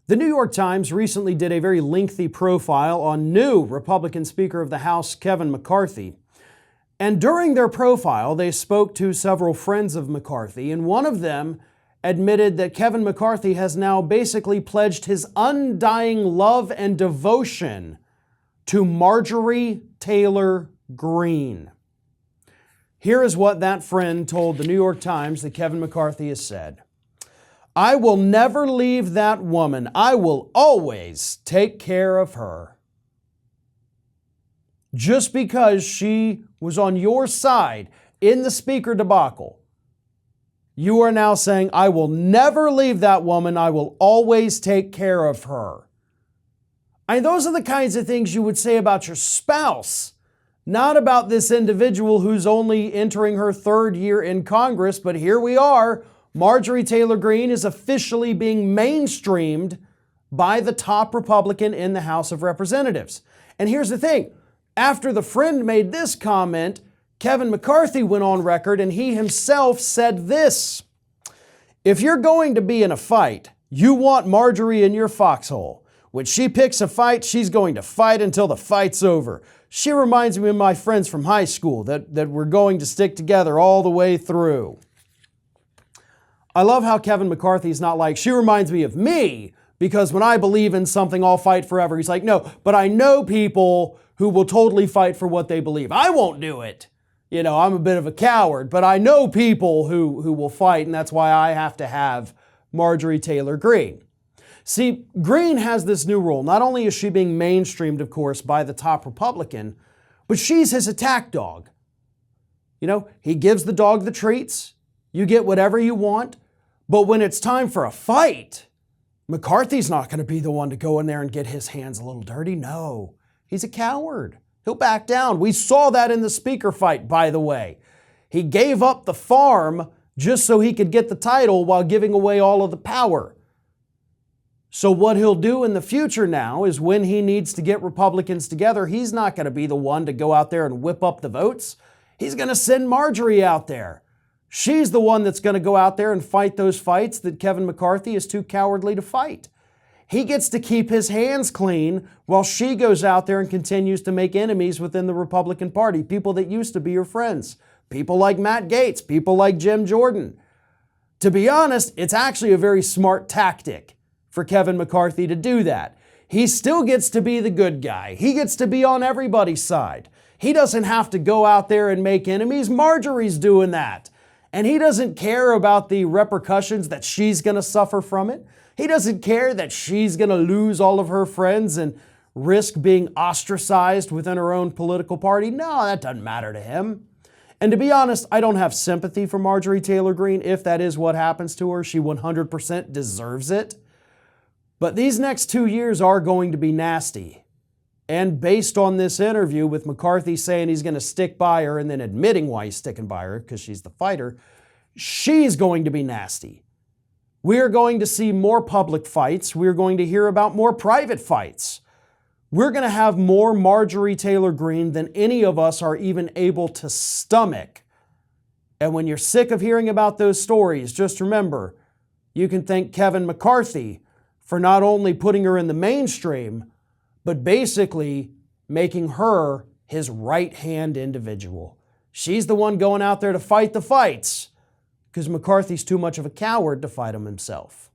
The New York Times recently did a very lengthy profile on new Republican Speaker of the House, Kevin McCarthy. And during their profile, they spoke to several friends of McCarthy, and one of them admitted that Kevin McCarthy has now basically pledged his undying love and devotion to Marjorie Taylor Greene. Here is what that friend told the New York Times that Kevin McCarthy has said. "I will never leave that woman. I will always take care of her." Just because she was on your side in the Speaker debacle, you are now saying, "I will never leave that woman. I will always take care of her." Those are the kinds of things you would say about your spouse, not about this individual who's only entering her third year in Congress. But here we are. Marjorie Taylor Greene is officially being mainstreamed by the top Republican in the House of Representatives. And here's the thing. After the friend made this comment, Kevin McCarthy went on record and he himself said this: "If you're going to be in a fight, you want Marjorie in your foxhole. When she picks a fight, she's going to fight until the fight's over. She reminds me of my friends from high school that we're going to stick together all the way through." I love how Kevin McCarthy's not like, "She reminds me of me because when I believe in something, I'll fight forever." He's like, "No, but I know people who will totally fight for what they believe. I won't do it. I'm a bit of a coward, but I know people who will fight, and that's why I have to have Marjorie Taylor Greene." See, Greene has this new role. Not only is she being mainstreamed, of course, by the top Republican, but she's his attack dog. He gives the dog the treats. You get whatever you want. But when it's time for a fight, McCarthy's not going to be the one to go in there and get his hands a little dirty. No, he's a coward. He'll back down. We saw that in the Speaker fight, by the way. He gave up the farm just so he could get the title while giving away all of the power. So what he'll do in the future now is when he needs to get Republicans together, he's not going to be the one to go out there and whip up the votes. He's going to send Marjorie out there. She's the one that's going to go out there and fight those fights that Kevin McCarthy is too cowardly to fight. He gets to keep his hands clean while she goes out there and continues to make enemies within the Republican Party, people that used to be her friends, people like Matt Gaetz, people like Jim Jordan. To be honest, it's actually a very smart tactic for Kevin McCarthy to do that. He still gets to be the good guy. He gets to be on everybody's side. He doesn't have to go out there and make enemies. Marjorie's doing that. And he doesn't care about the repercussions that she's going to suffer from it. He doesn't care that she's going to lose all of her friends and risk being ostracized within her own political party. No, that doesn't matter to him. And to be honest, I don't have sympathy for Marjorie Taylor Greene. If that is what happens to her, she 100% deserves it. But these next 2 years are going to be nasty. And based on this interview with McCarthy saying he's going to stick by her and then admitting why he's sticking by her because she's the fighter, she's going to be nasty. We're going to see more public fights. We're going to hear about more private fights. We're going to have more Marjorie Taylor Greene than any of us are even able to stomach. And when you're sick of hearing about those stories, just remember, you can thank Kevin McCarthy for not only putting her in the mainstream, but basically making her his right-hand individual. She's the one going out there to fight the fights because McCarthy's too much of a coward to fight them himself.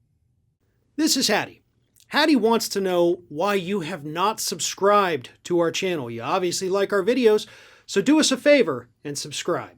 This is Hattie. Hattie wants to know why you have not subscribed to our channel. You obviously like our videos, so do us a favor and subscribe.